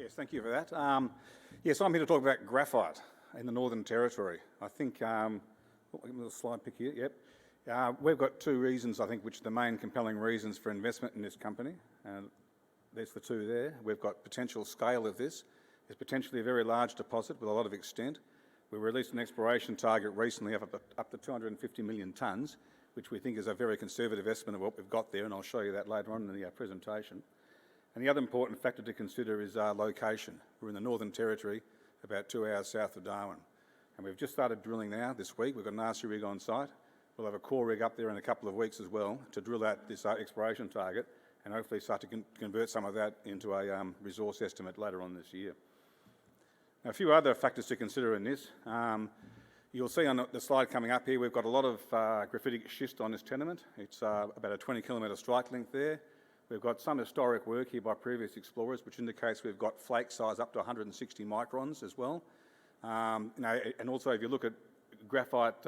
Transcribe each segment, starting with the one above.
Yes, thank you for that. Yes, I'm here to talk about graphite in the Northern Territory. I think, give me a little slide pick here, yep. We've got two reasons, I think, which are the main compelling reasons for investment in this company. There's the two there. We've got potential scale of this. It's potentially a very large deposit with a lot of extent. We released an exploration target recently of up to 250 million tonnes, which we think is a very conservative estimate of what we've got there, and I'll show you that later on in the presentation. And the other important factor to consider is location. We're in the Northern Territory, about 2 hours south of Darwin. And we've just started drilling now this week. We've got an RC rig on site. We'll have a core rig up there in a couple of weeks as well to drill out this exploration target and hopefully start to convert some of that into a resource estimate later on this year. Now, a few other factors to consider in this. You'll see on the slide coming up here, we've got a lot of graphitic schist on this tenement. It's about a 20-kilometre strike length there. We've got some historic work here by previous explorers, which indicates we've got flake size up to 160 microns as well. And also, if you look at graphite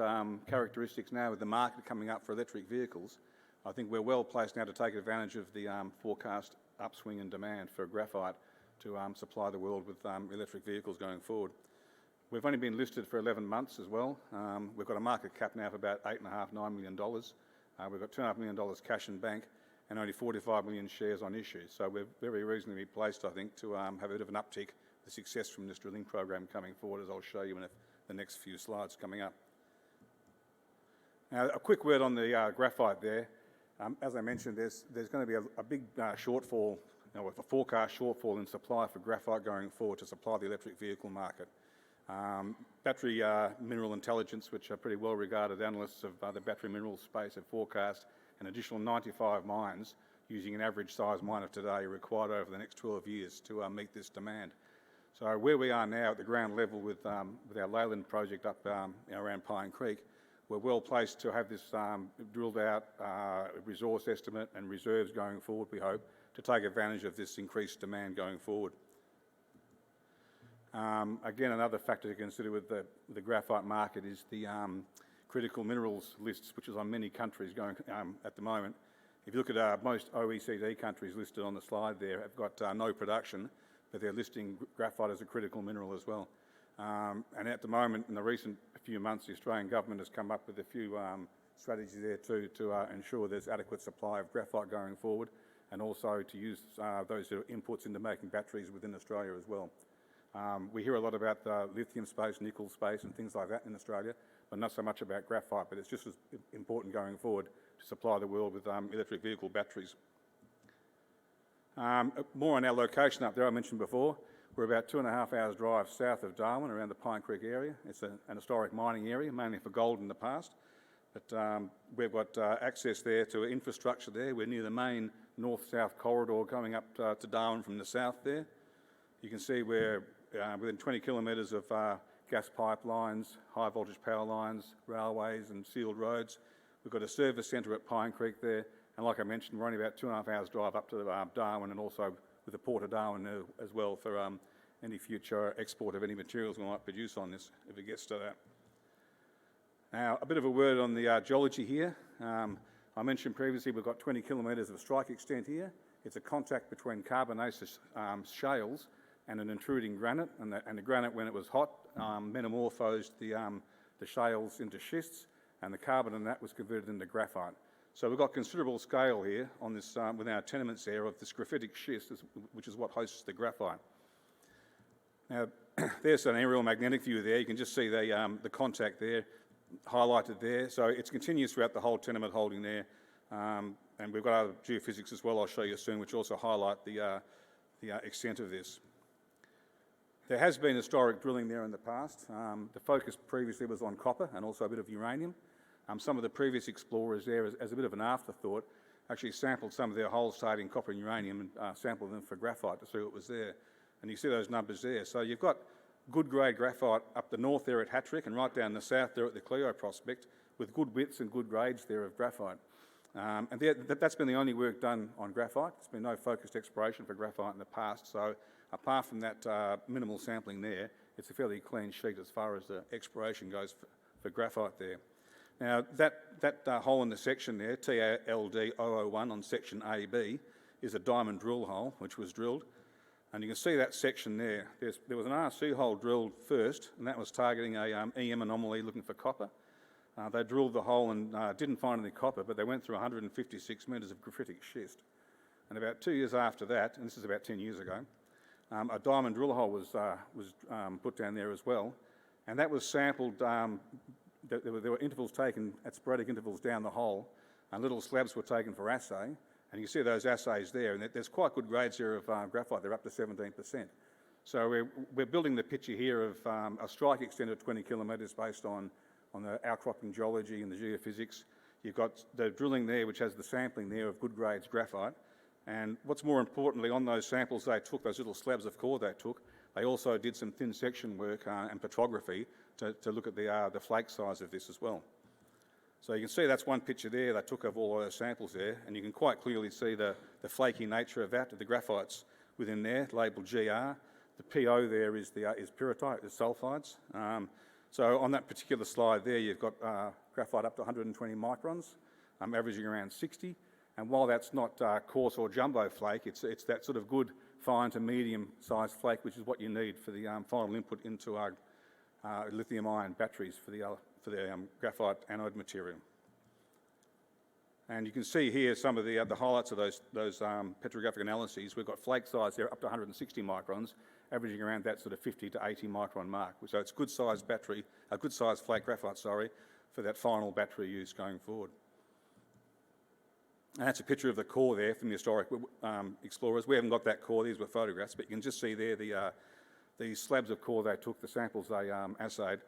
characteristics now with the market coming up for electric vehicles, I think we're well placed now to take advantage of the forecast upswing in demand for graphite to supply the world with electric vehicles going forward. We've only been listed for 11 months as well. We've got a market cap now of about $8.5–9 million. We've got $2.5 million cash in bank and only 45 million shares on issue. So we're very reasonably placed, I think, to have a bit of an uptick, the success from this drilling program coming forward, as I'll show you in the next few slides coming up. Now, a quick word on the graphite there. As I mentioned, there's going to be a big shortfall, a forecast shortfall in supply for graphite going forward to supply the electric vehicle market. Battery Mineral Intelligence, which are pretty well regarded analysts of the battery mineral space, have forecast an additional 95 mines using an average size mine of today required over the next 12 years to meet this demand. So where we are now at the ground level with our Leyland project up around Pine Creek, we're well placed to have this drilled out resource estimate and reserves going forward, we hope, to take advantage of this increased demand going forward. Again, another factor to consider with the graphite market is the critical minerals lists, which is on many countries going at the moment. If you look at most OECD countries listed on the slide there, have got no production, but they're listing graphite as a critical mineral as well. And at the moment, in the recent few months, the Australian government has come up with a few strategies there too to ensure there's adequate supply of graphite going forward, and also to use those inputs into making batteries within Australia as well. We hear a lot about the lithium space, nickel space and things like that in Australia, but not so much about graphite, but it's just as important going forward to supply the world with electric vehicle batteries. More on our location up there, I mentioned before, we're about 2.5 hours drive south of Darwin around the Pine Creek area. It's an historic mining area, mainly for gold in the past, but we've got access there to infrastructure there. We're near the main north-south corridor going up to Darwin from the south there. You can see we're within 20 kilometres of gas pipelines, high voltage power lines, railways and sealed roads. We've got a service centre at Pine Creek there, and like I mentioned, we're only about 2.5 hours drive up to Darwin, and also with the Port of Darwin as well for any future export of any materials we might produce on this if it gets to that. Now, a bit of a word on the geology here. I mentioned previously we've got 20 kilometres of strike extent here. It's a contact between carbonaceous shales and an intruding granite, and the granite, when it was hot, metamorphosed the shales into schists, and the carbon in that was converted into graphite. So we've got considerable scale here on this with our tenements there of this graphitic schist, which is what hosts the graphite. Now, there's an aerial magnetic view there. You can just see the contact there highlighted there. So it's continuous throughout the whole tenement holding there, and we've got other geophysics as well I'll show you soon, which also highlight the extent of this. There has been historic drilling there in the past. The focus previously was on copper and also a bit of uranium. Some of the previous explorers there, as a bit of an afterthought, actually sampled some of their holes starting copper and uranium and sampled them for graphite to see what was there. And you see those numbers there. So you've got good grade graphite up the north there at Hattrick and right down the south there at the Cleo prospect with good widths and good grades there of graphite. And that's been the only work done on graphite. There's been no focused exploration for graphite in the past. So apart from that minimal sampling there, it's a fairly clean sheet as far as the exploration goes for graphite there. Now, that hole in the section there, TLD 001 on section AB, is a diamond drill hole, which was drilled. And you can see that section there. There was an RC hole drilled first, and that was targeting a EM anomaly looking for copper. They drilled the hole and didn't find any copper, but they went through 156 metres of graphitic schist. And about 2 years after that, and this is about 10 years ago, a diamond drill hole was put down there as well, and that was sampled. There were intervals taken at sporadic intervals down the hole, and little slabs were taken for assay. And you see those assays there, and there's quite good grades here of graphite. They're up to 17%. So we're building the picture here of a strike extent of 20 kilometres based on the outcropping geology and the geophysics. You've got the drilling there, which has the sampling there of good grades graphite. And what's more importantly, on those samples they took, those little slabs of core they took, they also did some thin section work and petrography to look at the flake size of this as well. So you can see that's one picture there. They took of all those samples there, and you can quite clearly see the flaky nature of that, the graphites within there, labelled GR. The PO there is pyrrhotite, the sulphides. So on that particular slide there, you've got graphite up to 120 microns, averaging around 60. And while that's not coarse or jumbo flake, it's that sort of good fine to medium sized flake, which is what you need for the final input into our lithium-ion batteries for the graphite anode material. And you can see here some of the highlights of those petrographic analyses. We've got flake size there up to 160 microns, averaging around that sort of 50 to 80 micron mark. So it's good sized battery, a good sized flake graphite, sorry, for that final battery use going forward. And that's a picture of the core there from the historic explorers. We haven't got that core, these were photographs, but you can just see there the slabs of core they took, the samples they assayed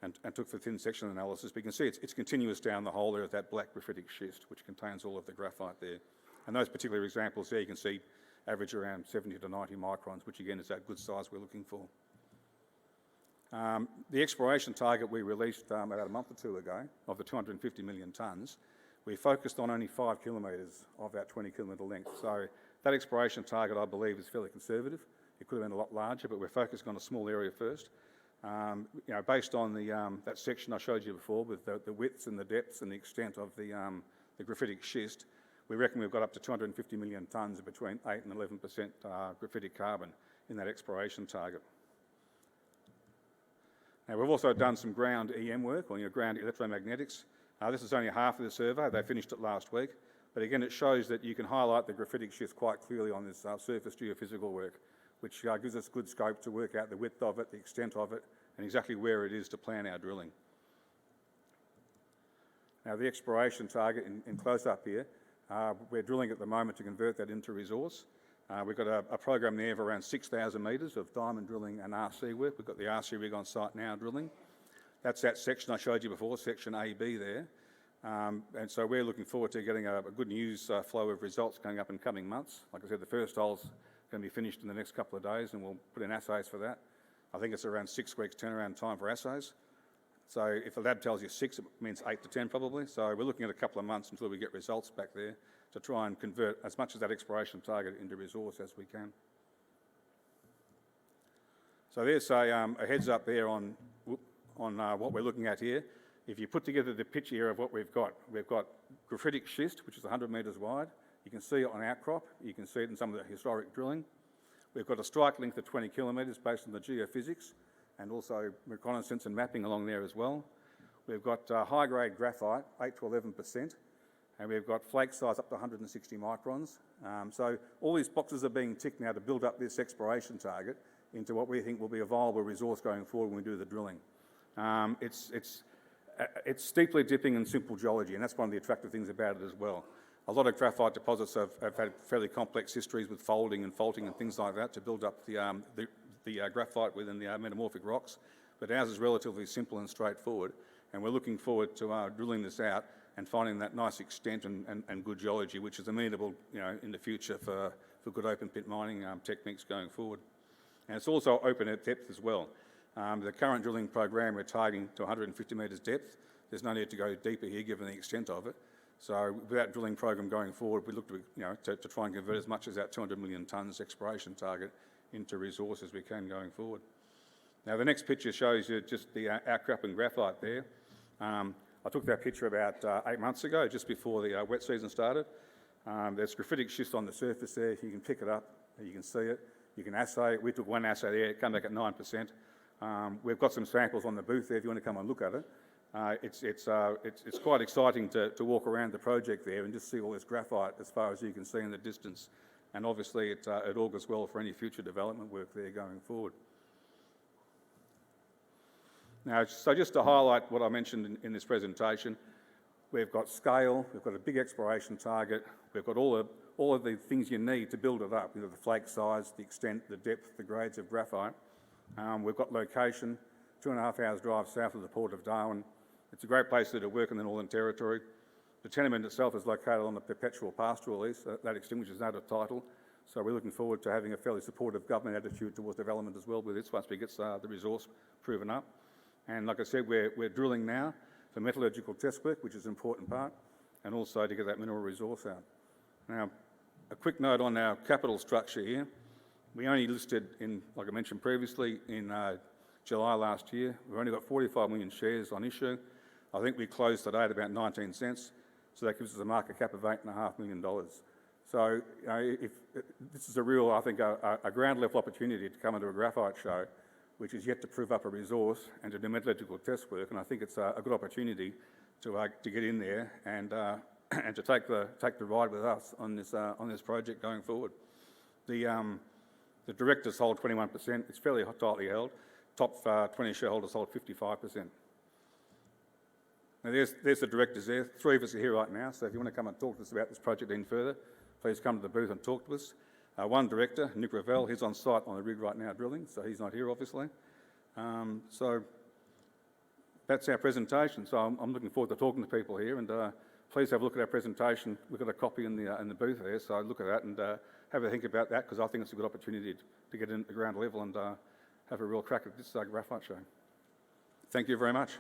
and took for thin section analysis. But you can see it's continuous down the hole there of that black graphitic schist, which contains all of the graphite there. And those particular examples there, you can see average around 70 to 90 microns, which again is that good size we're looking for. The exploration target we released about a month or two ago of the 250 million tonnes, we focused on only 5 kilometres of that 20 kilometre length. So that exploration target, I believe, is fairly conservative. It could have been a lot larger, but we're focusing on a small area first. Based on that section I showed you before with the widths and the depths and the extent of the graphitic schist, we reckon we've got up to 250 million tonnes of between 8 and 11% graphitic carbon in that exploration target. Now, we've also done some ground EM work, or ground electromagnetics. This is only half of the survey. They finished it last week. But again, it shows that you can highlight the graphitic schist quite clearly on this surface geophysical work, which gives us good scope to work out the width of it, the extent of it, and exactly where it is to plan our drilling. Now, the exploration target in close-up here, we're drilling at the moment to convert that into resource. We've got a program there of around 6,000 metres of diamond drilling and RC work. We've got the RC rig on site now drilling. That's that section I showed you before, section AB there. And so we're looking forward to getting a good news flow of results coming up in coming months. Like I said, the first hole's going to be finished in the next couple of days, and we'll put in assays for that. I think it's around 6 weeks turnaround time for assays. So if the lab tells you 6, it means 8 to 10 probably. So we're looking at a couple of months until we get results back there to try and convert as much of that exploration target into resource as we can. So there's a heads up there on what we're looking at here. If you put together the picture here of what we've got graphitic schist, which is 100 metres wide. You can see it on outcrop. You can see it in some of the historic drilling. We've got a strike length of 20 kilometres based on the geophysics and also reconnaissance and mapping along there as well. We've got high-grade graphite, 8 to 11%, and we've got flake size up to 160 microns. So all these boxes are being ticked now to build up this exploration target into what we think will be a viable resource going forward when we do the drilling. It's steeply dipping and simple geology, and that's one of the attractive things about it as well. A lot of graphite deposits have had fairly complex histories with folding and faulting and things like that to build up the graphite within the metamorphic rocks, but ours is relatively simple and straightforward, and we're looking forward to drilling this out and finding that nice extent and good geology, which is amenable, in the future for good open pit mining techniques going forward. And it's also open at depth as well. The current drilling program, we're targeting to 150 metres depth. There's no need to go deeper here given the extent of it. So with that drilling program going forward, we look to try and convert as much as that 200 million tonnes exploration target into resource as we can going forward. Now the next picture shows you just the outcropping graphite there. I took that picture about 8 months ago, just before the wet season started. There's graphitic schist on the surface there. You can pick it up, you can see it. You can assay it. We took one assay there, it came back at 9%. We've got some samples on the booth there if you want to come and look at it. It's quite exciting to walk around the project there and just see all this graphite as far as you can see in the distance. And obviously it augurs well for any future development work there going forward. Now, so just to highlight what I mentioned in this presentation, we've got scale, we've got a big exploration target, we've got all of the things you need to build it up, the flake size, the extent, the depth, the grades of graphite. We've got location, 2.5 hours drive south of the Port of Darwin. It's a great place to work in the Northern Territory. The tenement itself is located on the perpetual pastoral lease. That extinguishes out of title. So we're looking forward to having a fairly supportive government attitude towards development as well with this once we get the resource proven up. And like I said, we're drilling now for metallurgical test work, which is an important part, and also to get that mineral resource out. Now, a quick note on our capital structure here. We only listed like I mentioned previously, in July last year. We've only got 45 million shares on issue. I think we closed today at about 19 cents, so that gives us a market cap of $8.5 million. So this is a real, I think, a ground level opportunity to come into a graphite show, which is yet to prove up a resource and to do metallurgical test work, and I think it's a good opportunity to get in there and and to take the ride with us on this project going forward. The directors hold 21%. It's fairly tightly held. Top 20 shareholders hold 55%. Now there's the directors there. 3 of us are here right now, so if you want to come and talk to us about this project any further, please come to the booth and talk to us. One director, Nick Ravel, he's on site on the rig right now drilling, so he's not here obviously. So that's our presentation. So I'm looking forward to talking to people here, and please have a look at our presentation. We've got a copy in the booth there, so look at that and have a think about that, because I think it's a good opportunity to get into the ground level and have a real crack at this graphite show. Thank you very much.